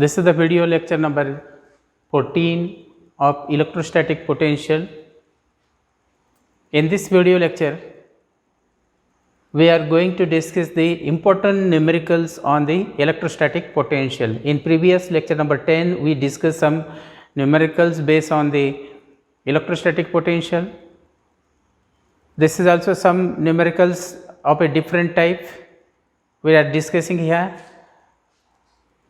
This is the video lecture number 14 of electrostatic potential. In this video lecture, we are going to discuss the important numericals on the electrostatic potential. In previous lecture number 10, we discussed some numericals based on the electrostatic potential. This is also some numericals of a different type we are discussing here.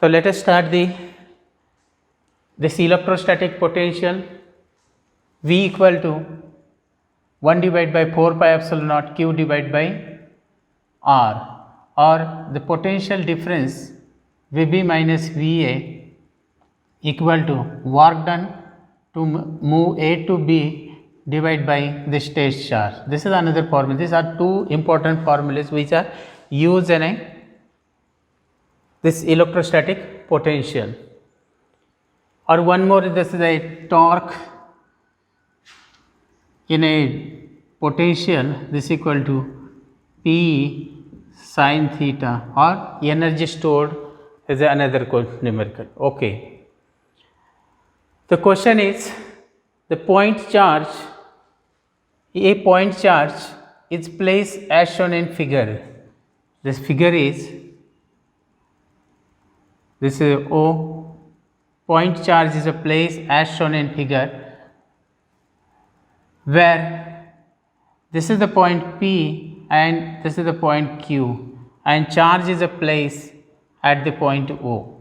So let us start this electrostatic potential. V equal to 1 divided by 4 pi epsilon naught q divided by r, or the potential difference Vb minus Va equal to work done to move A to B divided by the stage charge. This is another formula. These are two important formulas which are used in this electrostatic potential. Or one more, this is a torque in a potential, this equal to P sin theta, or energy stored is another numerical. Okay. The question is, the point charge, a point charge is placed as shown in figure. This figure is, this is O, point charge is a place as shown in figure, where this is the point P and this is the point Q, and charge is a place at the point O.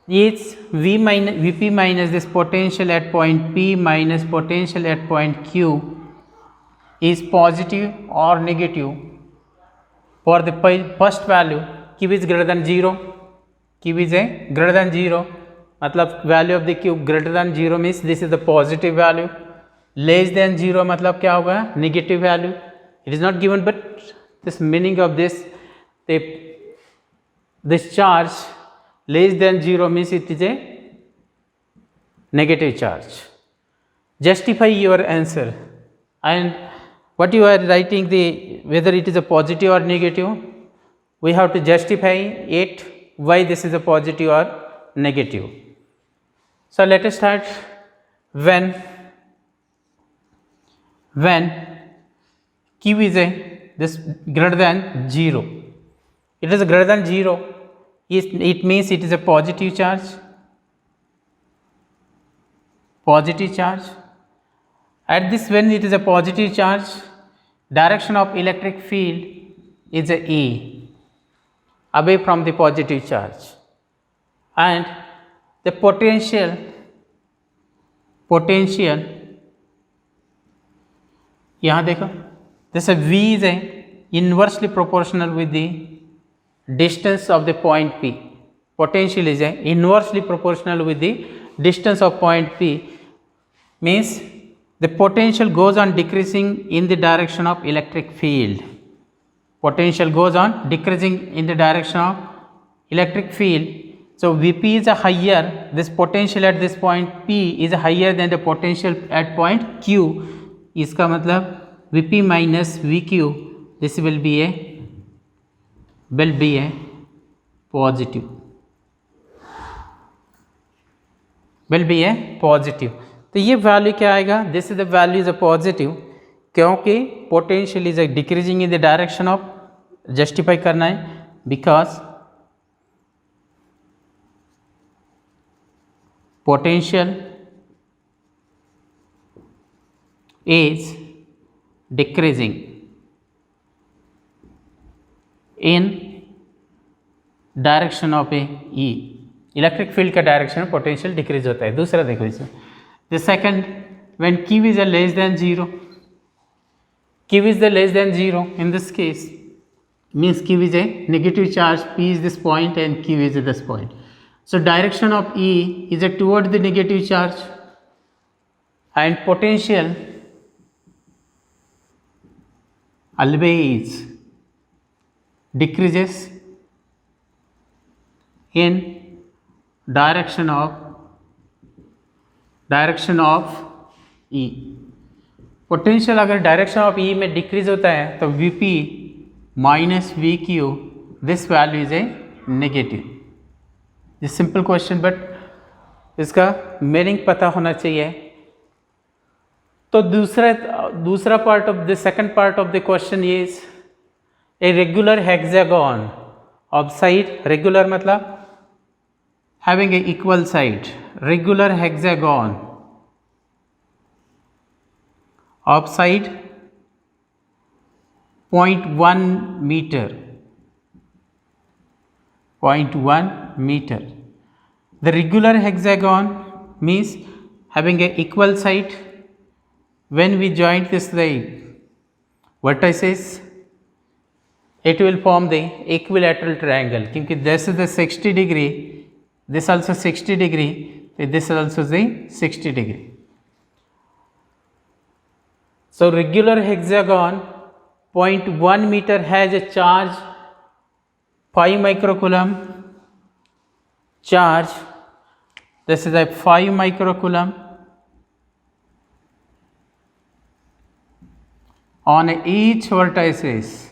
Is Vp minus this potential at point P minus potential at point Q is positive or negative. For the first value, Q is greater than 0, Q is greater than 0, मतलब value of the Q greater than 0 means this is the positive value, less than 0 मतलब क्या होगा, negative value. It is not given, but this meaning of this charge less than 0 means it is a negative charge. Justify your answer, and what you are writing, whether it is a positive or negative, we have to justify it why this is a positive or negative. So let us start. When Q is this greater than 0, it is greater than 0, it means it is a positive charge. At this, when it is a positive charge, direction of electric field is A, away from the positive charge, and the potential यहाँ देखो, this V is inversely proportional with the distance of the point P. Potential is inversely proportional with the distance of point P, means the potential goes on decreasing in the direction of electric field. Potential goes on decreasing in the direction of electric field. So Vp is higher, this potential at this point P is higher than the potential at point Q. इसका मतलब Vp minus Vq, this will be a positive. Will be a positive. तो ये value क्या आएगा, this is the value is a positive, क्योंकि potential is decreasing in the direction of, justify करना है, because potential is decreasing in direction of A E, electric field का direction में potential decrease होता है. दूसरा देखो इसे, the second, when Q is a less than 0, Q is the less than 0 in this case, means Q is a negative charge, P is this point and Q is this point. So direction of E is toward the negative charge, and potential always decreases in direction of E. Potential अगर direction of E में decrease होता है तो Vp minus Vq this value is a negative. This simple question, but इसका meaning पता होना चाहिए. तो दूसरा part of the second part of the question is a regular hexagon of side. Regular मतलब having a equal side. Regular hexagon of side 0.1 meter. 0.1 meter. The regular hexagon means having a equal side. When we join this the vertices, it will form the equilateral triangle. क्योंकि this is the 60 degree, this also 60 degree, this also the 60 degree. So regular hexagon 0.1 meter has a charge 5 microcoulomb charge. This is a 5 microcoulomb on each vertices.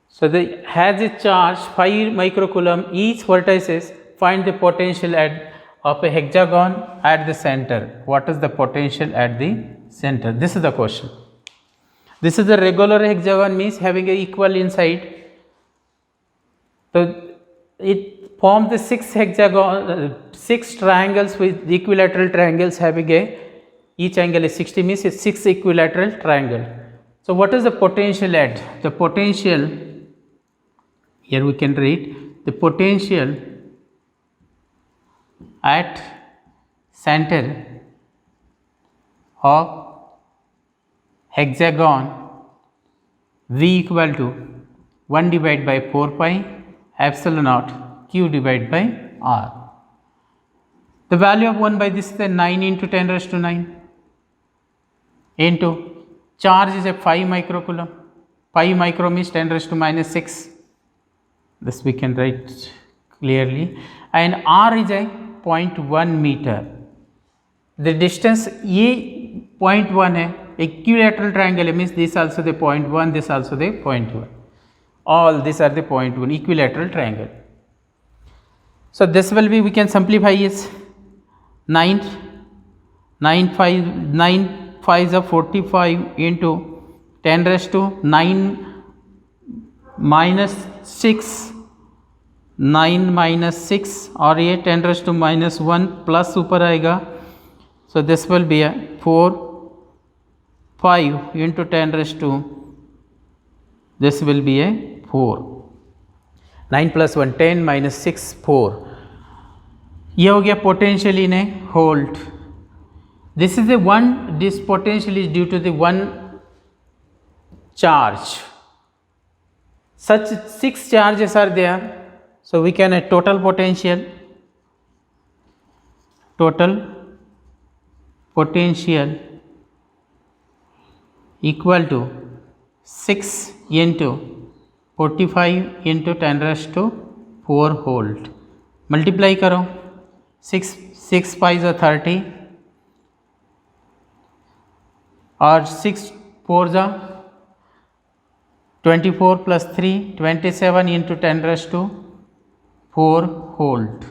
So they has a charge 5 microcoulomb each vertices. Find the potential of a hexagon at the center. What is the potential at the center? This is the question. This is the regular hexagon means having a equal inside. So it forms the 6 triangles with equilateral triangles having a each angle is 60 means it's 6 equilateral triangle. So what is the potential at? The potential, here we can read the potential at center of hexagon V equal to 1 divided by 4 pi epsilon naught q divided by r. The value of 1 by this is 9 into 10 raised to 9 into charge is a 5 microcoulomb. 5 micro means 10 raised to minus 6. This we can write clearly, and r is a 0.1 meter. The distance ये 0.1 है, equilateral triangle means this also the 0.1, this also the 0.1. All these are the 0.1 equilateral triangle. So this will be, we can simplify is 9 5s are 45 into 10 raised to 9 minus 6, 9 minus 6 और ये 10 raised to minus 1 plus ऊपर आएगा. So this will be a 4 5 into 10 raised to, this will be a 4. 9 plus 1 10 minus 6 4. ये हो गया potential in a hold. This is the one, this potential is due to the one charge. Such 6 charges are there. So we can have total potential equal to 6 into 45 into 10 raised to 4 volt. Multiply करो, 6 5s are 30 और 6 4s are 24 plus 3 27 into 10 raised to 4 volt.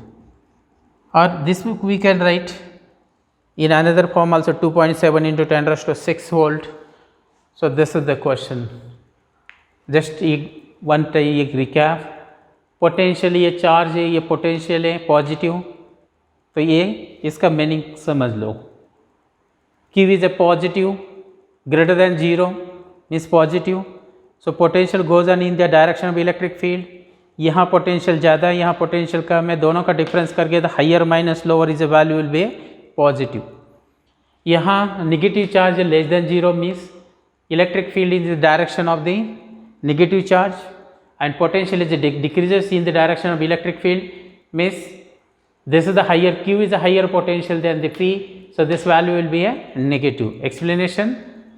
Or this we can write in another form also 2.7 into 10 raised to 6 volt. So this is the question. Just one एक recap. Potential ये charge है, ये potential है positive, तो ये इसका meaning समझ लो. Q is a positive greater than 0 means positive. So potential goes on in the direction of electric field. यहाँ पोटेंशियल ज़्यादा है, यहाँ पोटेंशियल कम है, दोनों का डिफरेंस करके the higher minus lower is a value will be positive. यहाँ negative charge less than 0 means electric field in the direction of the negative charge and potential is decreases in the direction of electric field means this is the higher, Q is a higher potential than the P, so this value will be a negative. Explanation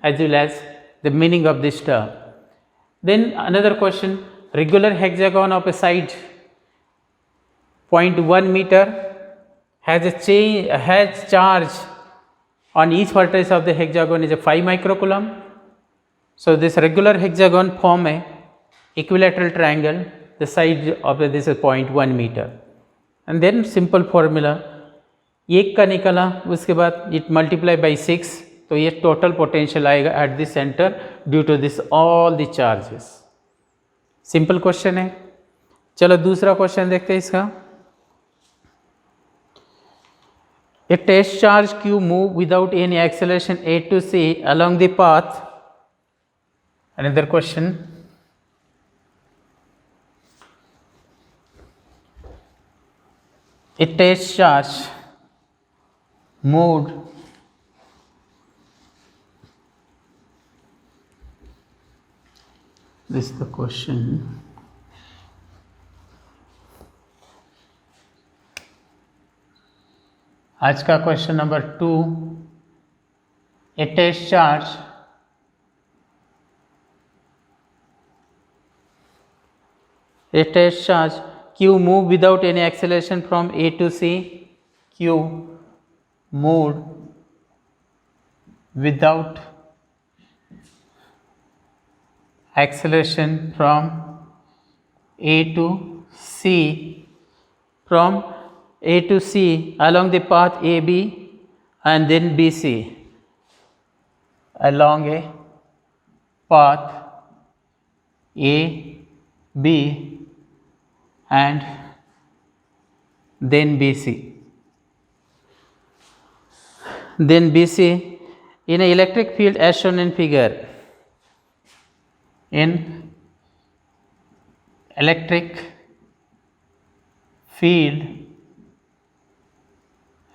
as well as the meaning of this term. Then another question, regular hexagon of a side 0.1 meter has charge on each vertex of the hexagon is a 5 microcoulomb So this regular hexagon form a equilateral triangle, the side of this is 0.1 meter, and then simple formula, एक का निकला उसके बाद it multiply by 6, तो ये total potential आएगा at the centre due to this all the charges. Simple question है। चलो दूसरा क्वेश्चन देखते हैं इसका। A test charge q move without any acceleration a to c along the path. Another question. A test charge moved this is the question. आज का question number 2, a test charge q move without any acceleration from a to c, q moved without acceleration from a to c, from a to c along the path AB and then BC, along a path A, B and then BC. Then BC in an electric field as shown in figure. In electric field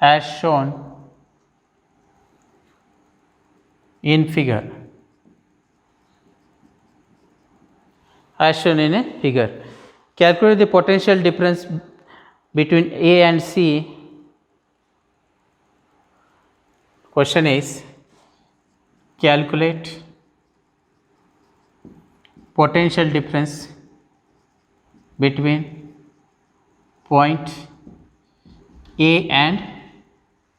as shown in figure, as shown in a figure, calculate the potential difference between A and C. Question is, calculate potential difference between point A and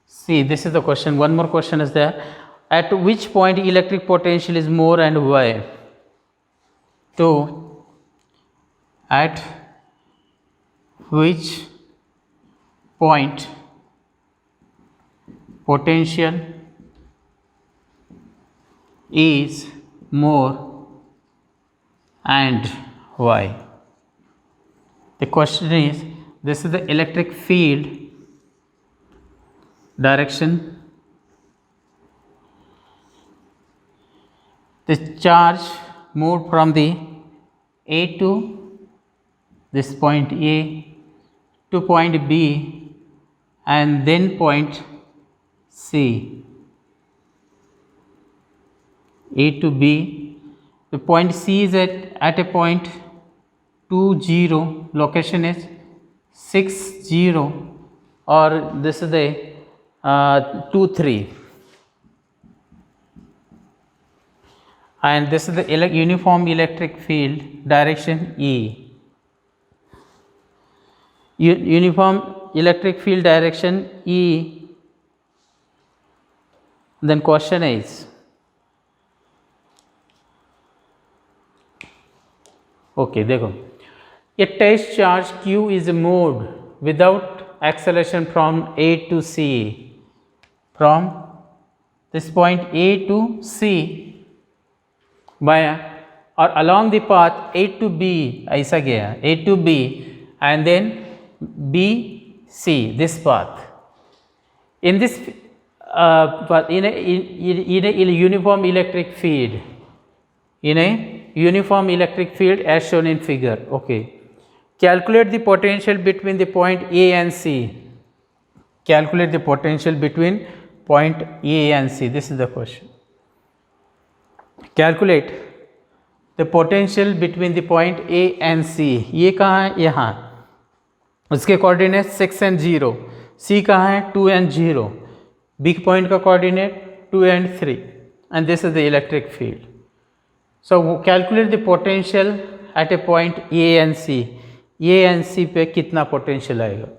C. This is the question. One more question is there. At which point electric potential is more and why? So, at which point potential is more and why? The question is, this is the electric field direction. The charge moved from the A to this point A to point B and then point C. A to B. The point C is at a point 20. Location is 60, or this is the 23, and this is the uniform electric field direction E. Uniform electric field direction E. Then question is, okay, देखो, a test charge q is moved without acceleration from A to C, from this point A to C by or along the path A to B, ऐसा गया A to B and then B C, this path. In this path, in a uniform electric field, in a uniform electric field as shown in figure. Okay, calculate the potential between the point A and C. Calculate the potential between point A and C. This is the question. Calculate the potential between the point A and C. ये कहाँ है? यहाँ. उसके coordinate 6 and 0. C कहाँ है? 2 and 0. Big point का coordinate 2 and 3. And this is the electric field. So calculate the potential at a point A and C. A and C पे कितना पोटेंशियल आएगा?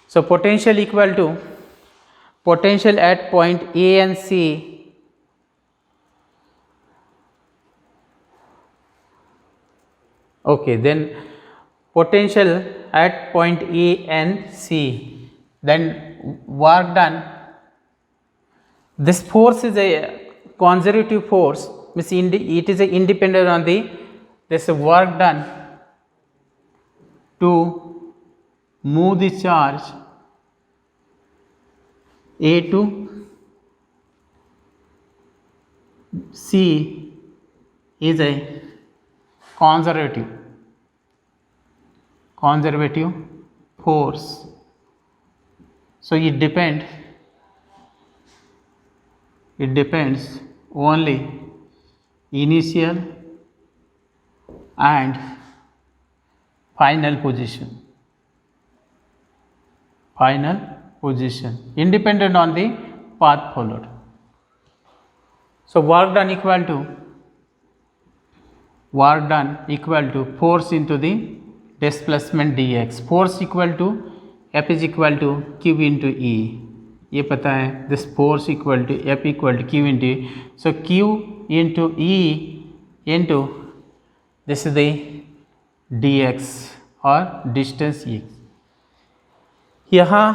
So potential equal to potential at point A and C Okay, then potential at point A and C, then work done. This force is a conservative force, means it is a independent on the this work done to move the charge A to C is a conservative force. So it depends only initial and final position independent on the path followed. So work done equal to force into the displacement dx. Force equal to F is equal to Q into E. ये पता है, this force equal to F equal to Q into E. So Q into E into this is the dx or distance x. यहाँ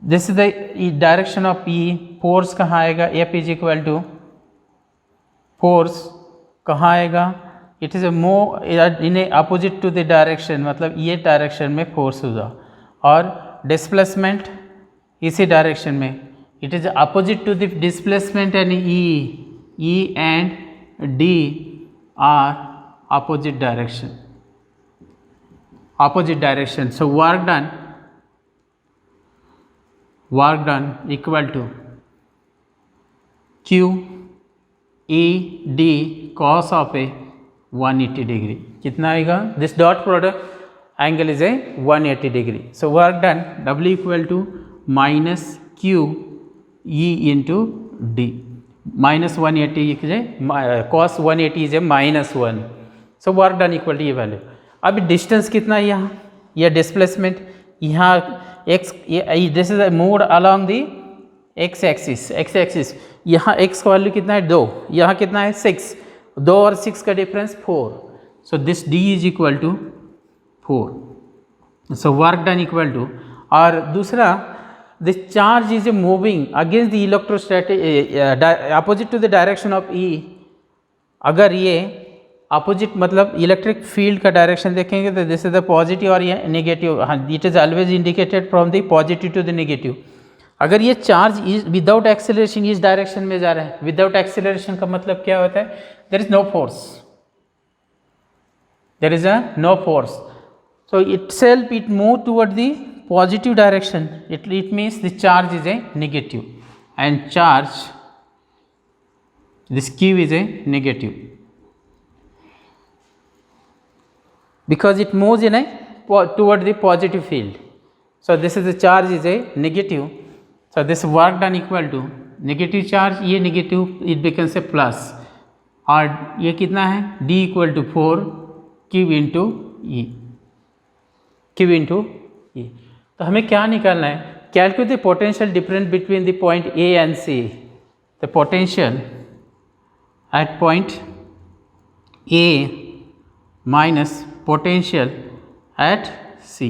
this is the direction of E. force कहाँ आएगा? F is equal to force कहाँ आएगा? It is move in opposite to the direction, मतलब ये direction में force होगा, और डिस्प्लेसमेंट इसी डायरेक्शन में, it is opposite to the displacement and E and D are opposite direction. So work done equal to Q E D cos of a 180 degree. कितना आएगा? This dot product angle is a 180 degree. So work done W equal to minus Q E into D. Minus 180 cos 180 is a -1. So work done equal to ये value. अब distance कितना है यहाँ, यह displacement यहाँ x, this is moved along the x axis. यहाँ x का value कितना है? 2. यहाँ कितना है? 6. 2 और 6 का difference 4. So this d is equal to 4. So work done equal to, और दूसरा this charge is moving against the electrostatic opposite to the direction of E. अगर ये अपोजिट मतलब इलेक्ट्रिक फील्ड का डायरेक्शन देखेंगे तो दिस इज द पॉजिटिव और ये नेगेटिव. हाँ, it is always indicated from the positive to the negative. अगर ये चार्ज विदाउट एक्सेलरेशन इस डायरेक्शन में जा रहा है, विदाउट एक्सेलरेशन का मतलब क्या होता है? There is no force. So itself it move toward the positive direction. It means the charge is a negative, and charge this Q is a negative because it moves in a toward the positive field. So this is the charge is a negative. So this work done equal to negative charge, ये negative it becomes a plus, और ये कितना है? D equal to 4 Q into E. तो हमें क्या निकालना है? Calculate the potential difference between the point A and C. The potential at point A minus potential at C.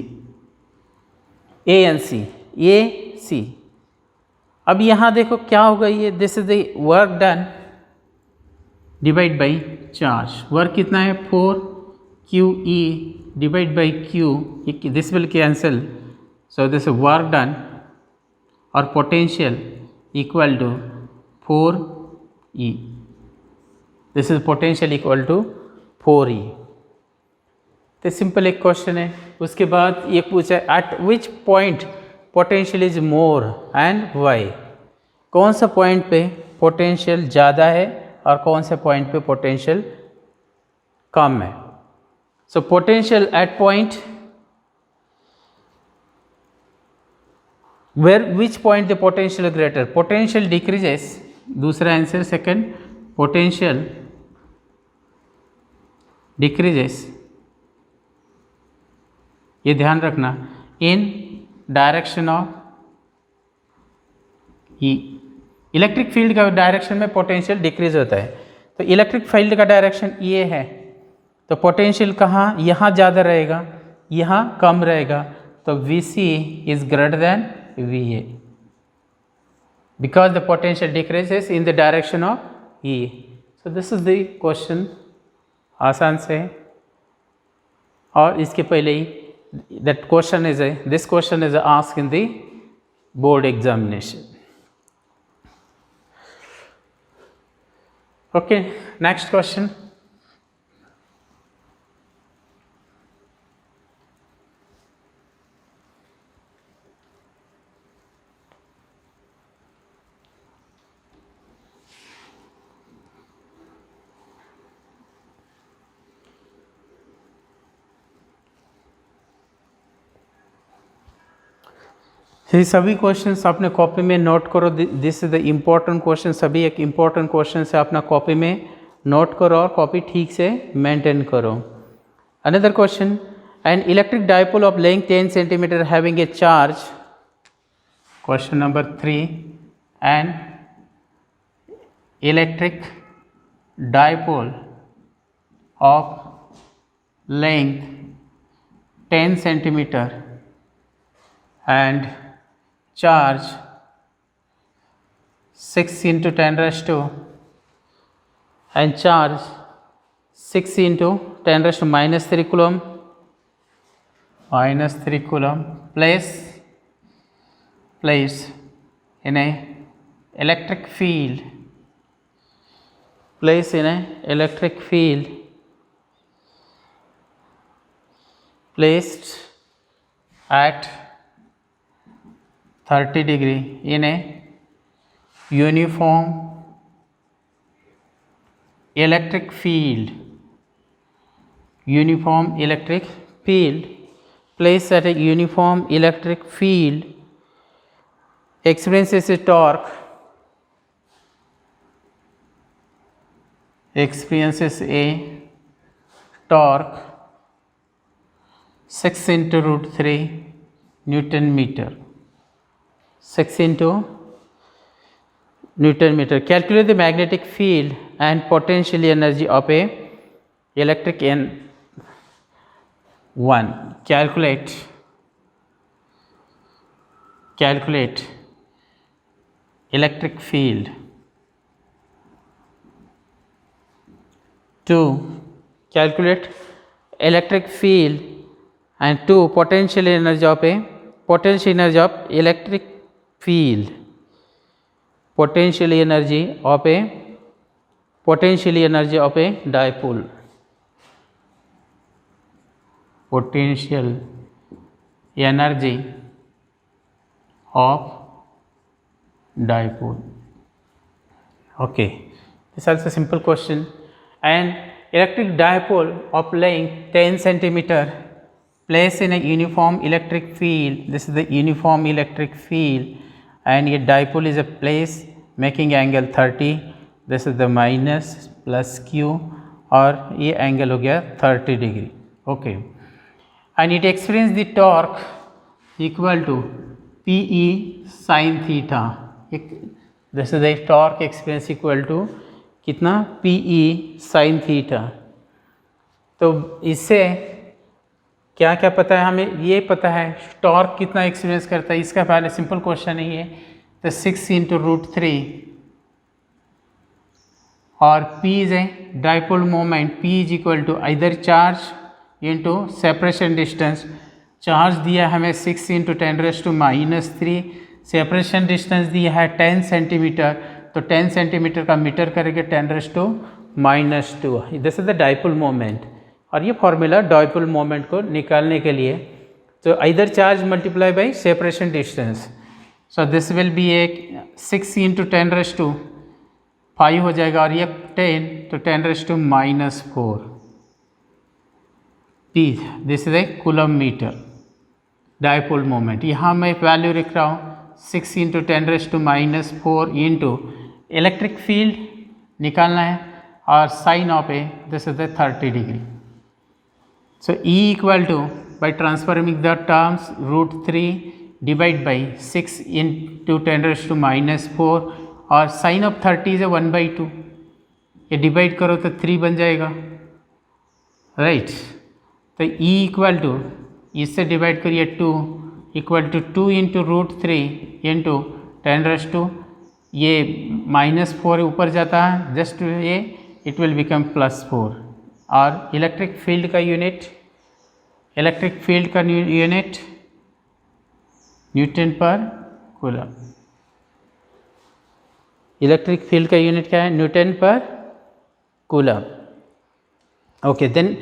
A and C. अब यहाँ देखो क्या होगा, ये this is the work done divide by charge. Work कितना है? 4 QE divide by Q. This will cancel. So this work done और potential equal to 4E. This is potential equal to 4E. तो सिंपल एक question है. उसके बाद ये पूछा at which point potential is more and why. कौन सा पॉइंट पे पोटेंशियल ज़्यादा है और कौन से पॉइंट पे पोटेंशियल कम है. So potential at point where which point the potential greater. Potential decreases. दूसरा आंसर सेकंड. पोटेंशियल डिक्रीजेस, ये ध्यान रखना, in direction of E. Electric field का डायरेक्शन में पोटेंशियल डिक्रीज होता है. तो इलेक्ट्रिक फील्ड का डायरेक्शन ये है, तो पोटेंशियल कहाँ, यहाँ ज़्यादा रहेगा, यहाँ कम रहेगा, तो VC is greater than VA because the potential decreases in the direction of E. So this is the question, आसान से। और इसके पहले ही this question is asked in the board examination. Okay, next question. ये सभी क्वेश्चंस अपने copy में note करो। This is the important question, सभी एक इम्पोर्टेंट क्वेश्चन से अपना कॉपी में नोट करो और कॉपी ठीक से मेंटेन करो। Another question, an electric dipole of length 10 centimetre having a charge, question number 3, an electric dipole of length 10 centimetre and charge 6 into 10 raised to and charge 6 into 10 raised to minus 3 coulomb place in a electric field, place in a electric field placed at 30 degree in a uniform electric field, placed at a uniform electric field, experiences a torque, 6 into root 3 Newton meter. 6 into Newton meter. Calculate the magnetic field and potential energy of a electric N1. Calculate electric field. 2. Calculate electric field and 2. Potential energy of electric field, potential energy of a dipole, potential energy of dipole. Okay, this is also a simple question. An electric dipole of length 10 centimeter placed in a uniform electric field, this is the uniform electric field, and a dipole is a place making angle 30, this is the minus plus q, और ये angle हो गया 30 degree. Okay, and it experience the torque equal to PE sin theta. This is the torque experience equal to कितना, PE sin theta. तो इससे क्या क्या पता है हमें, ये पता है टॉर्क कितना एक्सपीरियंस करता है, इसका पहले सिंपल क्वेश्चन ही है। तो 6 into root 3 और P is a dipole moment, P is equal to इधर charge into separation distance. Charge दिया हमें 6 into 10⁻⁻3, सेपरेशन डिस्टेंस दिया है 10 सेंटीमीटर, तो 10 सेंटीमीटर का मीटर करेंगे 10⁻²। This is the dipole moment, और ये फॉर्मूला डाइपोल मोमेंट को निकालने के लिए, तो इधर charge multiply by separation distance. So this will be A 6 into 10⁵ हो जाएगा, और ये 10 तो 10⁻⁻4 P, this is a coulomb metre dipole moment. यहाँ मैं वैल्यू लिख रहा हूँ 6 into 10⁻4 इंटू इलेक्ट्रिक फील्ड निकालना है, और sine of a this is the 30 degree. So E equal to, by transforming the terms, √3 divide by 6 into 10⁻⁻4, और sine of 30 is 1/2, ये डिवाइड करो तो 3 बन जाएगा, राइट। तो E इक्वल टू, इससे डिवाइड करिए 2 इक्वल टू 2 इंटू √3 इंटू 10⁻⁴, ये -4 ऊपर जाता है जस्ट ये, इट विल बिकम +4। और इलेक्ट्रिक फील्ड का यूनिट, इलेक्ट्रिक फील्ड का unit newton per coulomb. Electric field का यूनिट क्या है? Newton per coulomb. Okay, then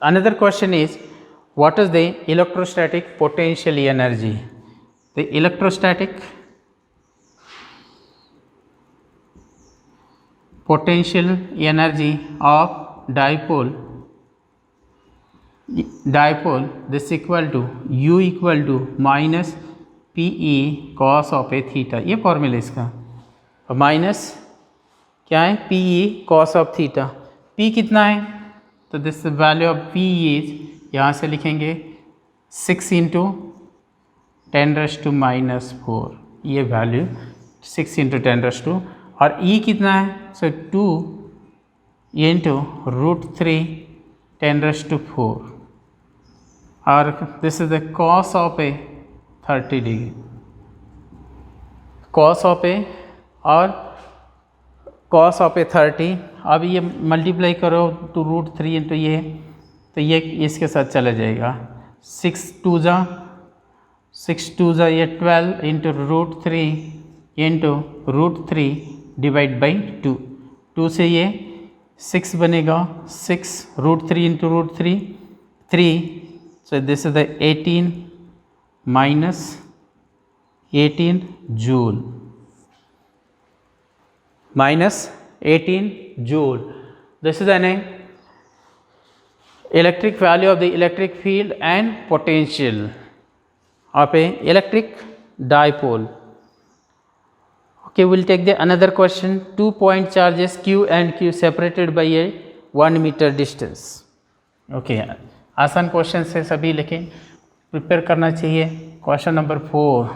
another question is, what is the electrostatic potential energy? The electrostatic potential energy of dipole this equal to U equal to minus PE cos of a theta, ये formula इसका, और minus क्या है? PE cos of theta। P कितना है? तो this value of P is, यहाँ से लिखेंगे 6 इंटू 10⁻⁻⁴, ये वैल्यू 6 इंटू 10⁻⁴। और E कितना है? सो 2 इंटू √3 10⁻⁴, और this is the cos of a 30 डिग्री, कॉस ऑफ ए, और कॉस ऑफ ए 30। अब ये मल्टीप्लाई करो टू √3 इंटू ये, तो ये इसके साथ चला जाएगा, 6 2 ज़ा ये 12 इंटू √3 इंटू √3 डिवाइड बाई 2, 2 से ये 6 बनेगा, 6 √3 into √3 3, so this is the 18 minus 18 joule, minus 18 joule. This is an electric value of the electric field and potential of a electric dipole. Okay, we'll take the another question. 2 point charges Q and Q separated by a 1 meter distance. Okay, आसान question से सभी लेकिन prepare करना चाहिए। Question number 4,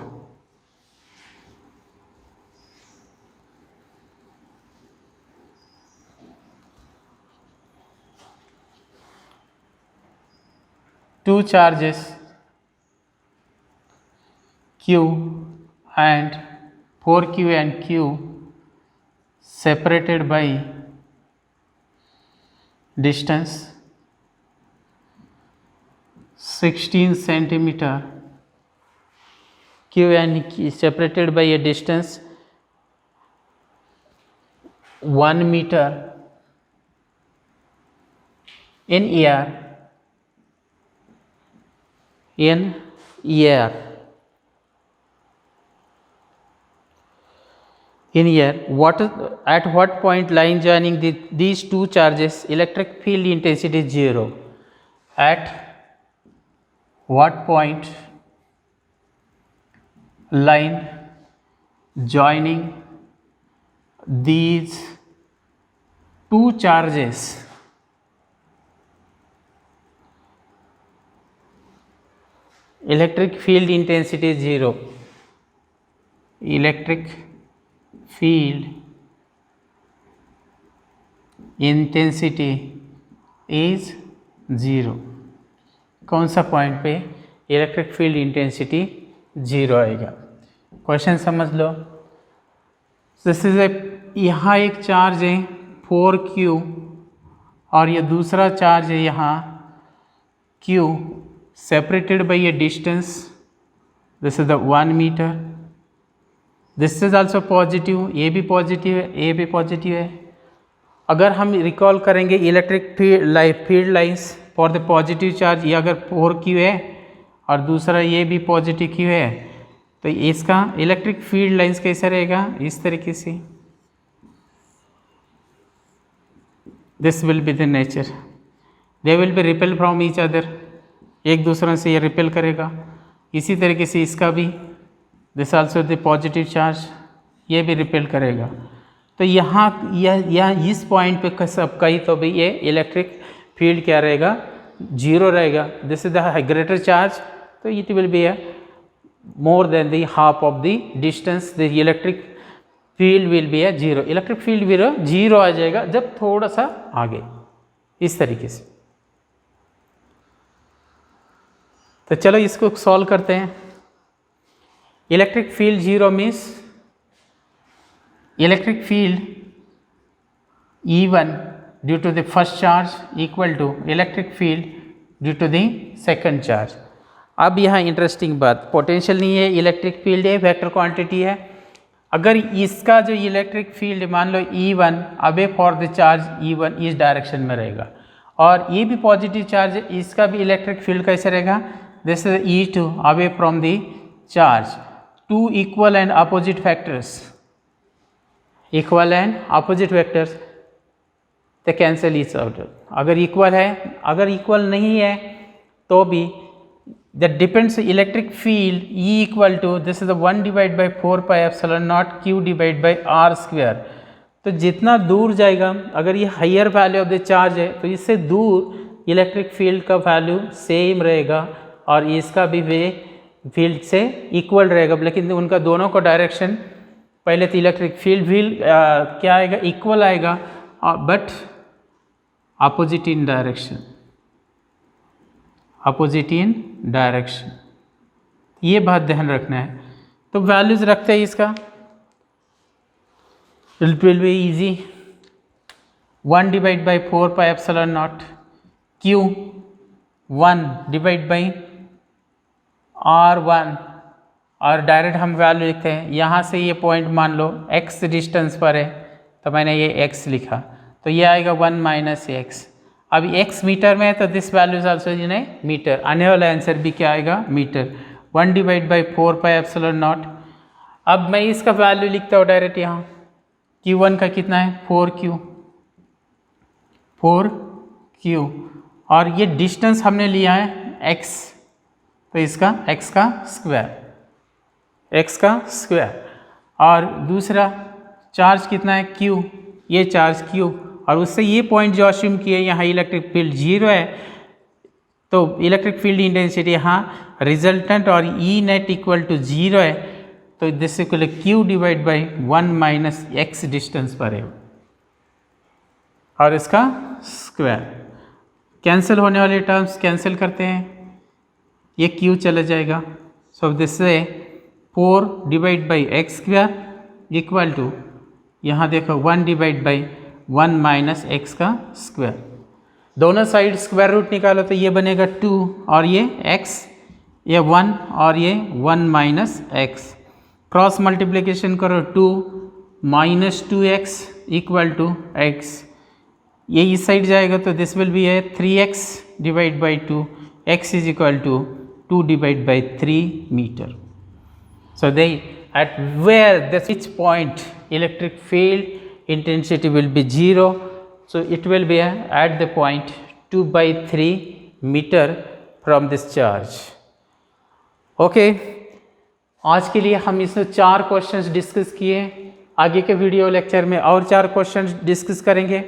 two charges Q and 4Q and Q separated by distance 16 centimeter, Q and Q separated by a distance 1 meter in air, what is, at what point line joining these two charges electric field intensity is 0? At what point line joining these two charges electric field intensity is 0? Electric field intensity is 0। कौन सा point पे electric field intensity 0 आएगा? Question समझ लो। This is ए, यहाँ एक charge है 4Q और ये दूसरा चार्ज है यहाँ Q, separated by a distance, this is the 1 meter, this is also positive, ये भी पॉजिटिव है, ये भी पॉजिटिव है। अगर हम रिकॉल करेंगे electric field lines for the positive charge, ये अगर 4Q है और दूसरा ये भी पॉजिटिव Q है, तो इसका इलेक्ट्रिक फील्ड लाइंस कैसा रहेगा? इस तरीके से, this will be the nature, they will be repel from each other, एक दूसरे से ये रिपेल करेगा। इसी तरीके से इसका भी, this also the positive charge, ये भी रिपेल करेगा। तो यहाँ इस पॉइंट पे सब कहीं तो भी ये इलेक्ट्रिक फील्ड क्या रहेगा? 0 रहेगा। This is the greater charge, तो it will be more than the half of the distance, the electric field will be 0। Electric field भी 0 आ जाएगा जब थोड़ा सा आगे, इस तरीके से। तो चलो इसको सॉल्व करते हैं। Electric field 0 means electric field E1 due to the first charge equal to electric field due to the second charge. अब यहाँ इंटरेस्टिंग बात, पोटेंशियल नहीं है, इलेक्ट्रिक फील्ड है, वेक्टर क्वांटिटी है। अगर इसका जो इलेक्ट्रिक फील्ड मान लो E1 away for the charge E1 इस डायरेक्शन में रहेगा, और ये भी पॉजिटिव चार्ज है, इसका भी इलेक्ट्रिक फील्ड कैसे रहेगा, this is E2 away from the charge. Two equal and opposite factors, equal and opposite vectors तो कैंसिल ईच आउट। अगर इक्वल है, अगर इक्वल नहीं है तो भी that depends electric field E equal to this is the 1 divided by 4 pi epsilon naught Q divided by R square। तो जितना दूर जाएगा, अगर ये higher value of the charge है तो इससे दूर इलेक्ट्रिक फील्ड का वैल्यू सेम रहेगा और इसका भी वे फील्ड से इक्वल रहेगा, लेकिन उनका दोनों का डायरेक्शन, पहले तो इलेक्ट्रिक फील्ड भी क्या आएगा, इक्वल आएगा, but opposite in direction, opposite in direction. ये बात ध्यान रखना है। तो वैल्यूज रखते हैं इसका, it will be easy. 1 divide by 4 pi epsilon not Q 1 divide by R1, और डायरेक्ट हम वैल्यू लिखते हैं। यहाँ से ये पॉइंट मान लो x डिस्टेंस पर है तो मैंने ये x लिखा, तो ये आएगा 1 माइनस एक्स। अब x मीटर में है तो this value is also in metre, आने वाला आंसर भी क्या आएगा, metre. 1 divide by 4 pi epsilon naught. अब मैं इसका वैल्यू लिखता हूँ डायरेक्ट यहाँ, Q1 का कितना है, 4Q, और ये डिस्टेंस हमने लिया है x, तो इसका x का स्क्वायर, और दूसरा चार्ज कितना है Q, ये चार्ज Q, और उससे ये पॉइंट जो अज्यूम किए यहाँ इलेक्ट्रिक फील्ड 0 है, तो इलेक्ट्रिक फील्ड इंटेंसिटी यहाँ रिजल्टेंट और E नेट इक्वल टू 0 है, तो this equal Q divide by 1 minus x distance पर है, और इसका स्क्वायर। कैंसिल होने वाले टर्म्स कैंसिल करते हैं, ये Q चला जाएगा, सो दिस से 4 divide by x square equal to, यहाँ देखो 1 डिवाइड बाई 1 माइनस एक्स का स्क्वायर। दोनों साइड स्क्वायर रूट निकालो तो ये बनेगा 2, और ये x, ये 1 और ये 1 माइनस एक्स। क्रॉस मल्टीप्लिकेशन करो, 2 minus 2x equal to x, ये इस साइड जाएगा तो दिस विल बी है 3x divide by 2, x is equal to 2 divide by 3 metre. So they at where this which point electric field intensity will be 0, so it will be at the point 2 by 3 meter from this charge। okay, आज के लिए हम इसमें 4 questions discuss किए, आगे के video lecture में और 4 क्वेश्चंस डिस्कस करेंगे,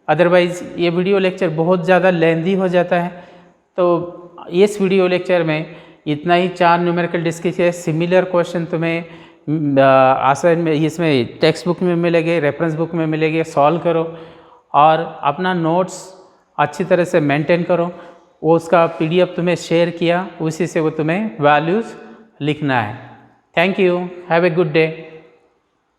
अदरवाइज़ ये वीडियो लेक्चर बहुत ज़्यादा लेंदी हो जाता है, तो इस वीडियो लेक्चर में इतना ही 4 न्यूमेरिकल डिस्कस है। सिमिलर क्वेश्चन तुम्हें आसान में इसमें टेक्स्ट बुक में मिलेंगे, रेफरेंस बुक में मिलेंगे, सॉल्व करो और अपना नोट्स अच्छी तरह से मेंटेन करो। वो उसका PDF तुम्हें शेयर किया, उसी से वो तुम्हें वैल्यूज़ लिखना है। Thank you, have a good day.